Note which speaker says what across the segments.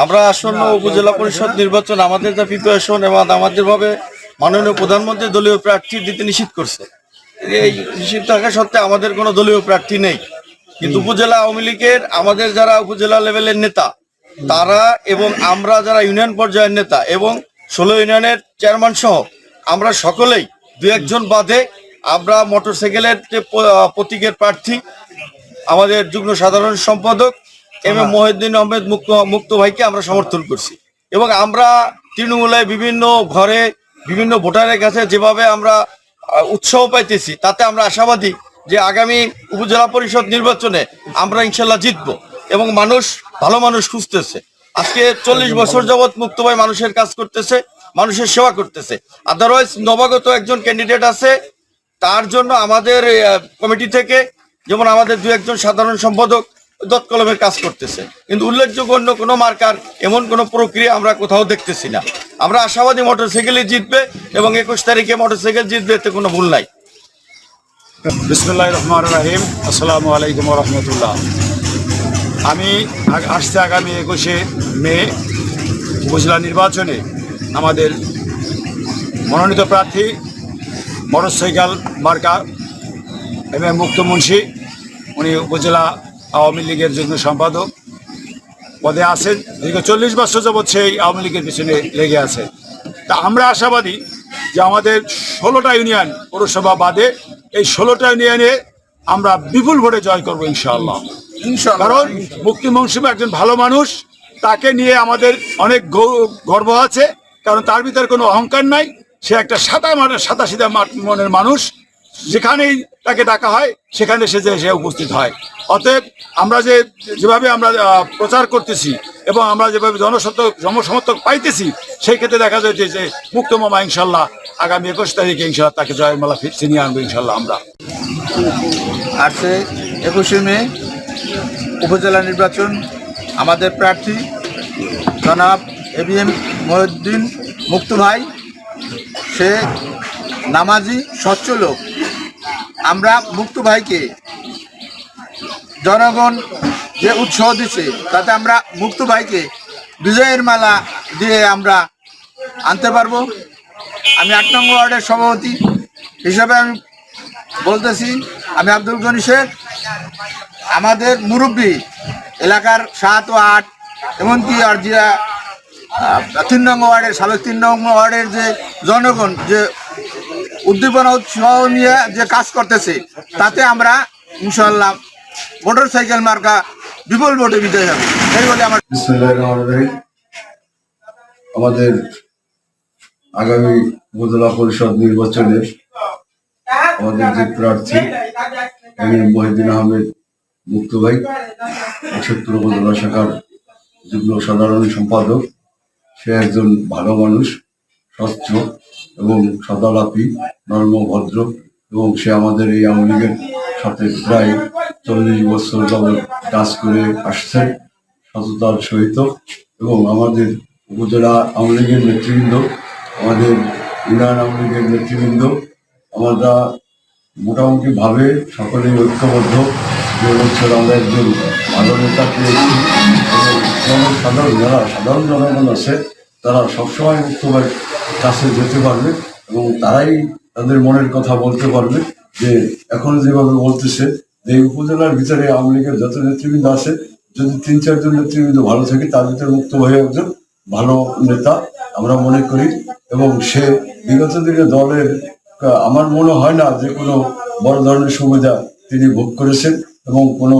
Speaker 1: আমরা আসন্ন উপজেলা পরিষদ নির্বাচন আমাদের যা প্রিপারেশন এবং আমাদের ভাবে মাননীয় প্রধানমন্ত্রী দলীয় প্রার্থী দিতে নিষিদ্ধ করছে। এই নিষিদ্ধ থাকা সত্ত্বেও আমাদের কোনো দলীয় প্রার্থী নেই, কিন্তু উপজেলা আওয়ামী লীগের আমাদের যারা উপজেলা লেভেলের নেতা তারা এবং আমরা যারা ইউনিয়ন পর্যায়ের নেতা এবং 16 ইউনিয়নের চেয়ারম্যান সহ আমরা সকলেই দু একজন বাদে আমরা মোটরসাইকেলের যে প্রতীকের প্রার্থী আমাদের যুগ্ম সাধারণ সম্পাদক এম এম মহিউদ্দিন আহমেদ মুক্ত ভাইকে আমরা সমর্থন করছি। এবং আমরা তৃণমূলে বিভিন্ন ঘরে বিভিন্ন ভোটারের কাছে যেভাবে আমরা উৎসাহ পাইতেছি তাতে আমরা আশাবাদী যে আগামী উপজেলা পরিষদ নির্বাচনে আমরা ইনশাল্লাহ জিতবো এবং মানুষ ভালো মানুষ খুঁজতেছে। আজকে 40 বছর যাবৎ মুক্ত ভাই মানুষের কাজ করতেছে, মানুষের সেবা করতেছে। আদারওয়াইজ নবাগত একজন ক্যান্ডিডেট আছে, তার জন্য আমাদের কমিটি থেকে যেমন আমাদের দু একজন সাধারণ সম্পাদক দৎকলমের কাজ করতেছে, কিন্তু উল্লেখযোগ্য অন্য কোনো মার্কার এমন কোনো প্রক্রিয়া আমরা কোথাও দেখতেছি না। আমরা আশাবাদী মোটরসাইকেলই জিতবে এবং 21 তারিখে মোটরসাইকেল জিতবে, এতে কোনো ভুল নাই।
Speaker 2: বিসমিল্লাহির রহমানির রহিম। আসসালামু আলাইকুম ওয়া রাহমাতুল্লাহ। আমি আসছে আগামী 21শে মে উপজেলা নির্বাচনে আমাদের মনোনীত প্রার্থী মোটরসাইকেল মার্কা এম এম মুক্ত মুন্সি, উনি উপজেলা আওয়ামী লীগের যুগ্ম সম্পাদক পদে আছেন। দীর্ঘ 40 বছর যাবৎ সেই আওয়ামী লীগের পিছনে লেগে আছে। তা আমরা আশাবাদী যে আমাদের 16টা ইউনিয়ন পৌরসভা বাদে এই 16টা ইউনিয়নে আমরা বিপুল ভোটে জয় করবো ইনশাআল্লাহ। কারণ মুক্তি মুন্সি একজন ভালো মানুষ, তাকে নিয়ে আমাদের অনেক গর্ব আছে, কারণ তার ভিতরে কোনো অহংকার নাই। সে একটা সাদা সিধা মনের মানুষ, যেখানেই তাকে ডাকা হয় সেখানে সে উপস্থিত হয়। অতএব আমরা যেভাবে আমরা প্রচার করতেছি এবং আমরা যেভাবে জনসমর্থক পাইতেছি, সেই ক্ষেত্রে দেখা যাচ্ছে যে মুক্ত মামা ইনশাল্লাহ আগামী 21 তারিখে ইনশাল্লাহ তাকে জয়মালা ছিনিয়ে আনবো ইনশাল্লাহ। আমরা
Speaker 3: আসছে 21শে মে উপজেলা নির্বাচন, আমাদের প্রার্থী জনাব এবিএম মহিউদ্দিন মুক্ত ভাই, সে নামাজি স্বচ্ছ লোক। আমরা মুক্ত ভাইকে জনগণ যে উৎসাহ দিচ্ছে তাতে আমরা মুক্ত ভাইকে বিজয়ের মালা দিয়ে আমরা আনতে পারবো। আমি 8 নং ওয়ার্ডের সভাপতি হিসাবে আমি বলতেছি, আমি আব্দুল গনি শেখ। আমাদের মুরব্বী এলাকার 7 ও 8 এমনকি আর যে 3 নং ওয়ার্ডের সাবেক 3 নং ওয়ার্ডের যে জনগণ যে উদ্দীপনা উৎসাহ নিয়ে যে কাজ করতেছে, তাতে আমরা ইনশাল্লাহ মোটরসাইকেল মার্কা বিপুল ভোটে বিজয় হবে এই বলে আমার।
Speaker 4: আমাদের আগামী উপজেলা পরিষদ নির্বাচনে আমাদের যে প্রার্থী এম এম মহিউদ্দিন আহমেদ মুক্ত ভাই, ৭৮ উপজেলা শাখার যুগ্ম সাধারণ সম্পাদক, সে একজন ভালো মানুষ, স্বচ্ছ এবং সদালাপী, নর্ম ভদ্র, এবং সে আমাদের এই আওয়ামী লীগের সাথে প্রায় 40 বছর যাবৎ কাজ করে আসছেন সততার সহিত। এবং আমাদের উপজেলা আওয়ামী লীগের নেতৃবৃন্দ, আমাদের ইউনিয়ন আওয়ামী লীগের নেতৃবৃন্দ, আমরা মোটামুটি ভাবে সকলেই ঐক্যবদ্ধ যে বছর আমরা একজন ভালো নেতা পেয়েছি এবং সাধারণ জনগণ আছে তারা সবসময় মুক্তভাবে কাছে যেতে পারবে এবং তারাই তাদের মনের কথা বলতে পারবে। যে এখন যেভাবে বলতেছে যে উপজেলার ভিতরে আওয়ামী লীগের যত নেতৃবৃন্দ আছে, যদি 3-4 জন নেতৃবৃন্দ ভালো থাকে তার ভিতরে মুক্ত ভাই একজন ভালো নেতা আমরা মনে করি। এবং সে বিগত দিনে দলের আমার মনে হয় না যে কোনো বড় ধরনের সুবিধা তিনি ভোগ করেছেন এবং কোনো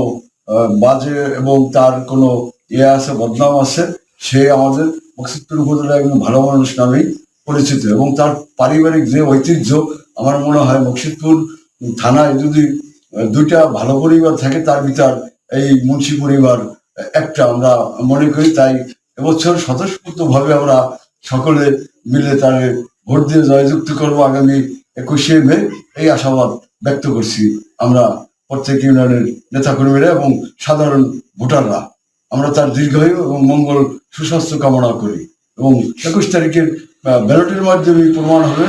Speaker 4: বাজে এবং তার কোনো আছে বদনাম আছে। সে আমাদের মকসুদপুর উপজেলার একজন ভালো মানুষ নামেই পরিচিত এবং তার পারিবারিক যে ঐতিহ্য, আমার মনে হয় মকসুদপুর থানায় যদি 2টা ভালো পরিবার থাকে তার ভিতর এই মুন্সি পরিবার একটা আমরা মনে করি। তাই এবছর স্বতঃস্ফূর্তভাবে আমরা সকলে মিলে তার ভোট দিয়ে জয়যুক্ত করবো আগামী 21শে মে, এই আশাবাদ ব্যক্ত করছি আমরা প্রত্যেক ইউনিয়নের নেতাকর্মীরা এবং সাধারণ ভোটাররা। আমরা তার দীর্ঘায়ু এবং মঙ্গল সুস্বাস্থ্য কামনা করি এবং 21 তারিখের ব্যালটের মাধ্যমে প্রমাণ হবে,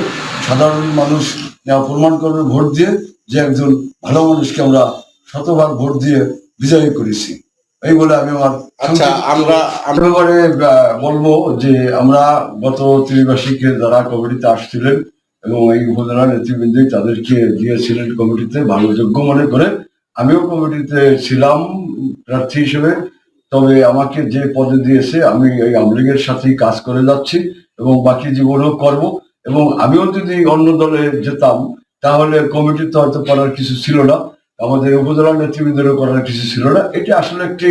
Speaker 4: সাধারণ মানুষ প্রমাণ করবে ভোট দিয়ে যে একজন ভালো মানুষকে আমরা শতভাগ ভোট দিয়ে বিজয়ী করেছি। এই বলে আমি আমার
Speaker 1: আচ্ছা, আমরা
Speaker 4: ব্যাপারে বলবো যে আমরা গত ত্রিবার্ষিকে যারা কমিটিতে আসছিলেন এবং এই উপজেলা নেতৃবৃন্দ তাদেরকে দিয়েছিলেন কমিটিতে ভালো যোগ্য মনে করে, আমিও কমিটিতে ছিলাম প্রার্থী হিসেবে। তবে আমাকে যে পদে দিয়েছে আমি এই আওয়ামী লীগের সাথেই কাজ করে যাচ্ছি এবং বাকি জীবনও করব। এবং আমিও যদি অন্য দলে যেতাম তাহলে কমিটিতে হয়তো করার কিছু ছিল না, আমাদের উপজেলা নেতৃবৃন্দেরও করার কিছু ছিল না। এটা আসলে একটি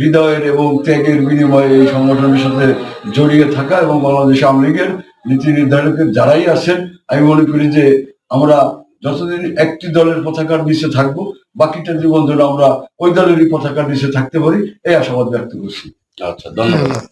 Speaker 4: হৃদয়ের এবং ত্যাগের বিনিময়ে এই সংগঠনের সাথে জড়িয়ে থাকা এবং বাংলাদেশ আওয়ামী লীগের নীতি নির্ধারকের যারাই আছেন, আমি মনে করি যে আমরা যতদিন একটি দলের পতাকার নিচে থাকবো, বাকিটা জীবন ধরে আমরা ওই দলেরই পতাকার নিচে থাকতে পারি, এই আশাবাদ ব্যক্ত করছি।
Speaker 1: আচ্ছা, ধন্যবাদ।